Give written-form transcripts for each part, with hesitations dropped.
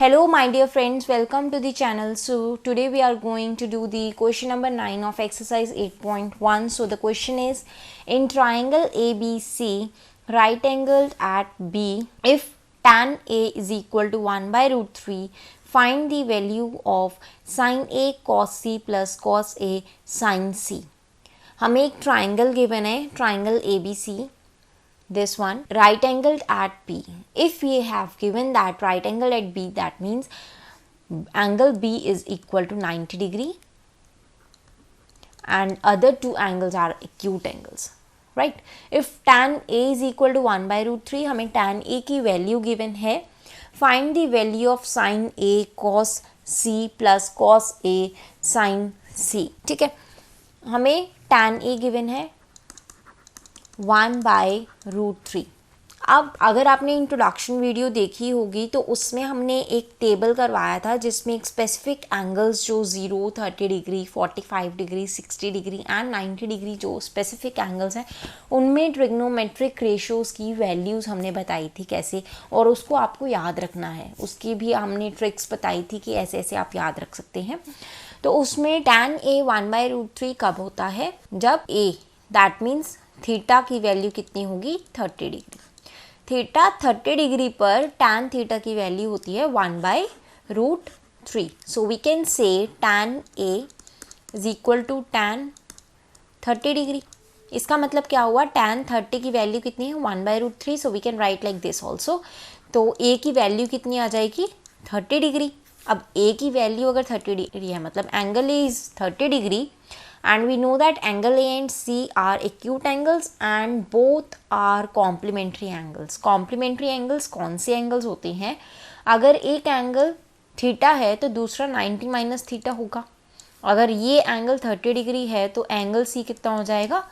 Hello my dear friends, welcome to the channel. So today we are going to do the question number 9 of exercise 8.1. So the question is, in triangle ABC, right angled at B, if tan A is equal to 1 by root 3, find the value of sin A cos C plus cos A sin C. हमें एक triangle given है, triangle ABC, this one, right angled at B. If we have given that right angle at B, that means angle B is equal to 90 degree and other two angles are acute angles, right? If tan A is equal to 1 by root 3, हमें tan A की value given है, find the value of sin A cos C plus cos A sin C. ठीक है, हमें tan A given है 1 by root 3. अब अगर आपने इंट्रोडक्शन वीडियो देखी होगी तो उसमें हमने एक टेबल करवाया था जिसमें एक स्पेसिफिक एंगल्स जो 0, 30 degree, 45 degree, 60 degree and 90 degree जो स्पेसिफिक एंगल्स हैं उनमें ट्रिग्नोमेट्रिक रेशियोज़ की वैल्यूज़ हमने बताई थी कैसे, और उसको आपको याद रखना है. उसकी भी हमने ट्रिक्स बताई थी कि ऐसे ऐसे आप याद रख सकते हैं. तो उसमें tan A 1 बाई रूट 3 कब होता है? जब A, दैट मीन्स थीटा की वैल्यू कितनी होगी? 30 डिग्री. थीटा 30 डिग्री पर tan थीटा की वैल्यू होती है 1 by root 3. So we can say tan A is equal to tan 30 degree. इसका मतलब क्या हुआ? tan 30 की वैल्यू कितनी है? 1 by root 3. So we can write like this also. तो A की वैल्यू कितनी आ जाएगी? 30 डिग्री. अब A की वैल्यू अगर 30 डिग्री है मतलब angle A is 30 degree. And we know that angle A and C are acute angles and both are complementary angles. Complementary angles कौन से angles होते हैं? अगर एक एंगल थीटा है तो दूसरा 90 माइनस थीटा होगा. अगर ये एंगल 30 डिग्री है तो एंगल C कितना हो जाएगा?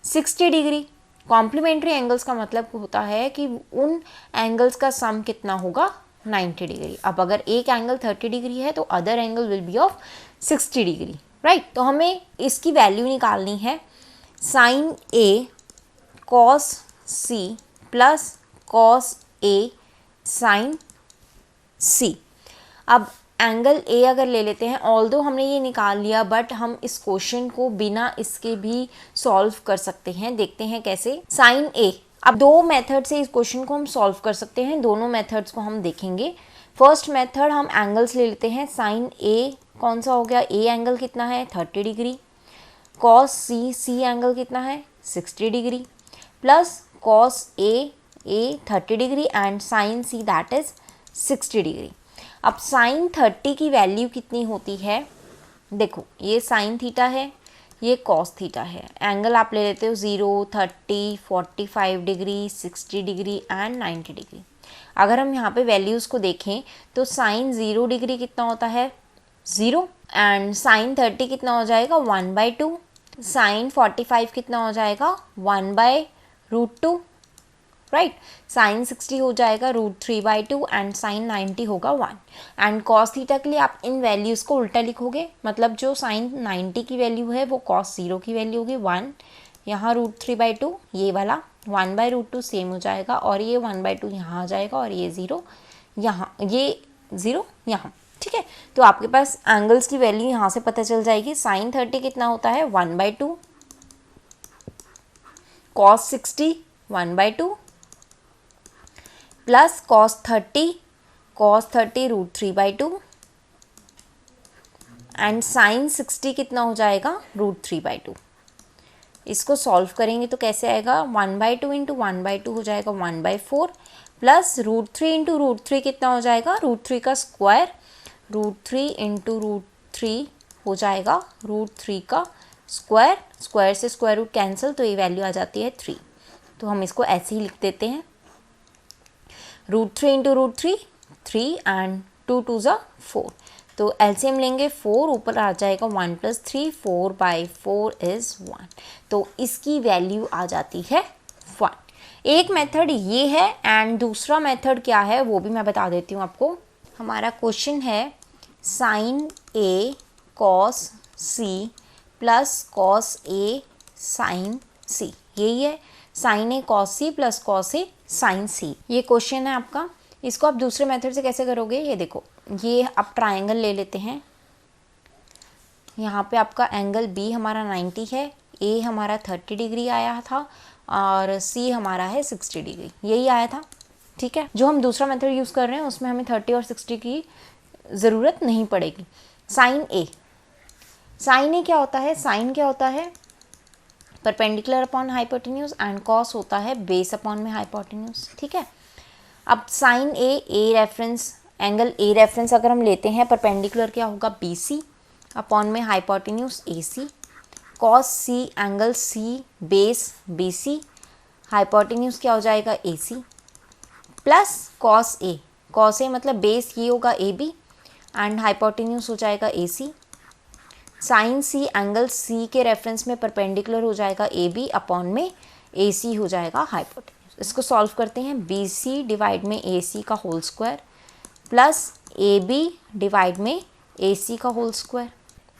60 डिग्री. कॉम्प्लीमेंट्री एंगल्स का मतलब होता है कि उन एंगल्स का सम कितना होगा? 90 डिग्री. अब अगर एक एंगल 30 डिग्री है तो other angle will be of 60 degree, right. तो हमें इसकी वैल्यू निकालनी है sine A cos C plus cos A sine C. अब एंगल A अगर ले लेते हैं, ऑल्दो हमने ये निकाल लिया बट हम इस क्वेश्चन को बिना इसके भी सॉल्व कर सकते हैं. देखते हैं कैसे. साइन A, अब दो मेथड से इस क्वेश्चन को हम सॉल्व कर सकते हैं. दोनों मेथड्स को हम देखेंगे. फर्स्ट मेथड, हम एंगल्स ले लेते हैं. साइन A कौन सा हो गया? A एंगल कितना है? 30 डिग्री. कॉस C एंगल कितना है? 60 degree. Plus cos A 30 degree and sine C that is 60 degree. अब साइन 30 की वैल्यू कितनी होती है? देखो, ये साइन थीटा है, ये कॉस थीटा है. एंगल आप ले लेते हो 0, 30, 45 डिग्री, 60 डिग्री एंड 90 डिग्री. अगर हम यहाँ पे वैल्यूज़ को देखें तो साइन 0 डिग्री कितना होता है? 0. एंड साइन 30 कितना हो जाएगा? 1 बाई 2. साइन 45 कितना हो जाएगा? 1 बाई रूट 2, राइट. साइन 60 हो जाएगा रूट 3 बाई 2 एंड साइन 90 होगा 1. एंड कॉस थीटा के लिए आप इन वैल्यूज़ को उल्टा लिखोगे, मतलब जो साइन 90 की वैल्यू है वो कॉस 0 की वैल्यू होगी 1. यहाँ रूट 3 बाई 2, ये वाला 1 बाई रूट 2 सेम हो जाएगा और ये 1 बाई 2 यहाँ आ जाएगा और ये 0 यहाँ, ये 0 यहाँ. ठीक है, तो आपके पास एंगल्स की वैल्यू यहाँ से पता चल जाएगी. साइन 30 कितना होता है? 1 by 2. Cos 60 1 by 2 plus cos 30 root 3 by 2 and sine 60 कितना हो जाएगा? Root 3 by 2. इसको सॉल्व करेंगे तो कैसे आएगा? 1 बाई 2 इंटू 1 बाई 2 हो जाएगा 1 by 4 plus root 3 into root 3 कितना हो जाएगा? रूट 3 का स्क्वायर. रूट 3 इंटू रूट 3 हो जाएगा रूट 3 का स्क्वायर. स्क्वायर से स्क्वायर रूट कैंसिल, तो ये वैल्यू आ जाती है 3. तो हम इसको ऐसे ही लिख देते हैं. रूट 3 इंटू रूट 3 एंड 2 2 ज़ा 4. तो एलसीएम लेंगे 4, ऊपर आ जाएगा 1 प्लस 3, 4 बाई 4 इज़ 1. तो इसकी वैल्यू आ जाती है 1. एक मेथड ये है एंड दूसरा मेथड क्या है वो भी मैं बता देती हूँ आपको. हमारा क्वेश्चन है sine A cos C plus cos A sine C. यही है sine A cos C plus cos A sine C. ये क्वेश्चन है आपका. इसको आप दूसरे मेथड से कैसे करोगे? ये देखो, ये अब ट्राइंगल ले लेते हैं। यहाँ पे आपका एंगल बी हमारा 90 है, ए हमारा 30 डिग्री आया था और सी हमारा है 60 डिग्री, यही आया था। ठीक है, जो हम दूसरा मेथड यूज़ कर रहे हैं उसमें हमें 30 और 60 की ज़रूरत नहीं पड़ेगी। साइन ए, साइन ए क्या होता है? साइन क्या होता है? Perpendicular upon hypotenuse and cos होता है बेस अपॉन में हाइपोटेन्यूज। ठीक है, अब sine A reference, angle A reference अगर हम लेते हैं, परपेंडिकुलर क्या होगा? बी सी अपॉन में hypotenuse A C, cos C angle C base B C, hypotenuse क्या हो जाएगा? ए सी प्लस कॉस ए मतलब बेस ये होगा ए बी एंड हाइपोटेन्यूज हो जाएगा ए सी। साइन सी एंगल सी के रेफरेंस में परपेंडिकुलर हो जाएगा ए बी अपॉन में ए सी हो जाएगा हाइपोटेन्यूज। इसको सॉल्व करते हैं, बी सी डिवाइड में ए सी का whole square plus A B divide में ए सी का होल स्क्वायर।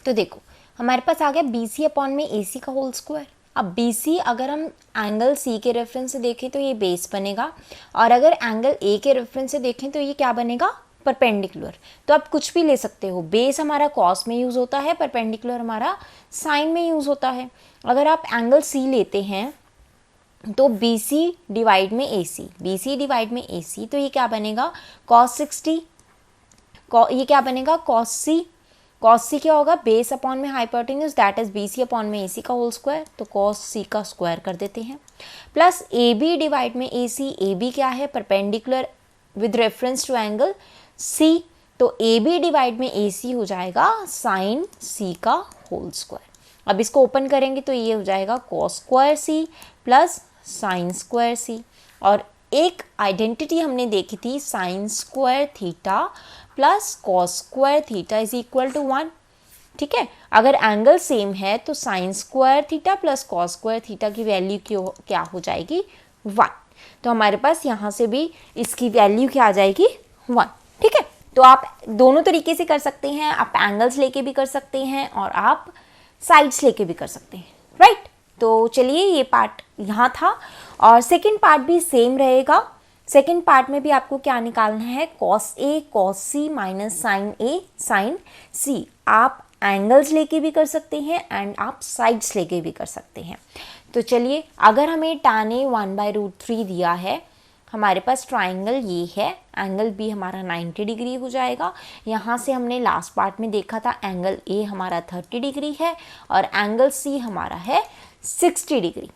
तो देखो हमारे पास आ गया बी सी अपॉन में ए सी का होल स्क्वायर। अब बी सी अगर हम एंगल सी के रेफरेंस से देखें तो ये बेस बनेगा, और अगर एंगल ए के रेफरेंस से देखें तो ये क्या बनेगा? परपेंडिकुलर। तो आप कुछ भी ले सकते हो, बेस हमारा कॉस में यूज़ होता है, परपेंडिकुलर हमारा साइन में यूज़ होता है। अगर आप एंगल सी लेते हैं तो बी सी डिवाइड में A C, B C divide में ए सी, तो ये क्या बनेगा? कॉस 60। ये क्या बनेगा? कॉस सी। कॉस सी क्या होगा? बेस अपॉन में hypotenuse that is B C upon में ए सी का होल स्क्वायर, तो कॉस सी का स्क्वायर कर देते हैं, प्लस ए बी डिवाइड में ए सी। ए बी क्या है? Perpendicular with reference to angle C, तो ए बी डिवाइड में ए सी हो जाएगा साइन सी का होल स्क्वायर। अब इसको ओपन करेंगे तो ये हो जाएगा cos square C plus sine square C, और एक आइडेंटिटी हमने देखी थी sine square theta plus cos square theta is equal to 1। ठीक है, अगर एंगल सेम है तो sine square theta plus cos square theta की वैल्यू क्या हो जाएगी? 1। तो हमारे पास यहाँ से भी इसकी वैल्यू क्या आ जाएगी? 1। ठीक है, तो आप दोनों तरीके से कर सकते हैं, आप एंगल्स लेके भी कर सकते हैं और आप साइड्स लेके भी कर सकते हैं, राइट। तो चलिए ये पार्ट यहाँ था, और सेकंड पार्ट भी सेम रहेगा। सेकंड पार्ट में भी आपको क्या निकालना है? Cos A cos C minus sign A sign सी। आप एंगल्स लेके भी कर सकते हैं एंड आप साइड्स लेके भी कर सकते हैं। तो चलिए, अगर हमें tan ए 1/√3 दिया है, हमारे पास ट्राइंगल ये है, एंगल बी हमारा 90 डिग्री हो जाएगा। यहाँ से हमने लास्ट पार्ट में देखा था एंगल ए हमारा 30 डिग्री है और एंगल सी हमारा है 60 डिग्री।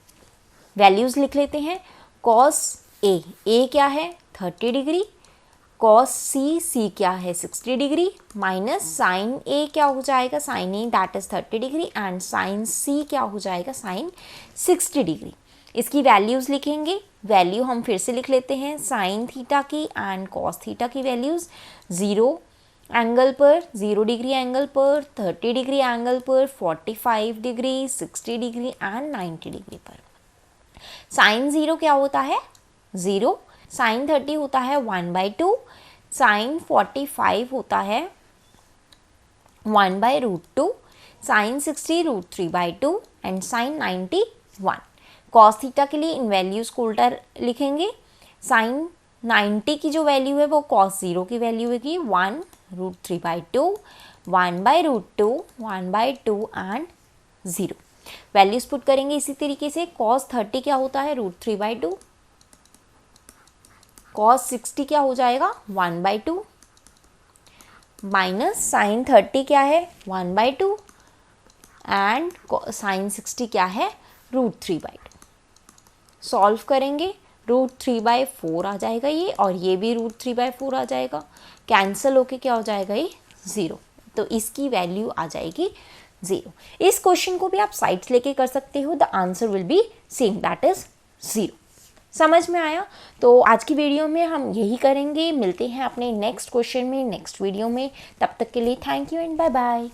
वैल्यूज़ लिख लेते हैं। कॉस ए क्या है? 30 डिग्री, कॉस सी क्या है? 60 डिग्री, माइनस साइन ए क्या हो जाएगा? Sine A that is 30 degree and sine C क्या हो जाएगा? Sine 60 degree. इसकी वैल्यूज़ लिखेंगे। वैल्यू हम फिर से लिख लेते हैं, साइन थीटा की एंड कॉस थीटा की वैल्यूज़ 0 एंगल पर, 0 डिग्री एंगल पर, 30 डिग्री एंगल पर, 45 डिग्री, 60 डिग्री एंड 90 डिग्री पर। साइन 0 क्या होता है? 0। साइन 30 होता है 1/2, साइन 45 होता है 1/√2, sine 60 √3/2 and sine 90 1। Cos theta के लिए इन वैल्यूज़ को उल्टा लिखेंगे। साइन 90 की जो वैल्यू है वो कॉस 0 की वैल्यू होगी 1√3/2, 1/√2, 1/2 एंड 0। वैल्यूज़ पुट करेंगे इसी तरीके से। कॉस 30 क्या होता है? √3/2। कॉस 60 क्या हो जाएगा? 1/2 माइनस साइन 30 क्या है? 1/2 एंड साइन 60 क्या है? √3/2। सॉल्व करेंगे, √3/4 आ जाएगा ये, और ये भी √3/4 आ जाएगा। कैंसिल होके क्या हो जाएगा? ये 0। तो इसकी वैल्यू आ जाएगी 0। इस क्वेश्चन को भी आप साइड्स लेके कर सकते हो। The answer will be same, that is 0। समझ में आया? तो आज की वीडियो में हम यही करेंगे। मिलते हैं अपने नेक्स्ट क्वेश्चन में, नेक्स्ट वीडियो में। तब तक के लिए thank you and bye bye.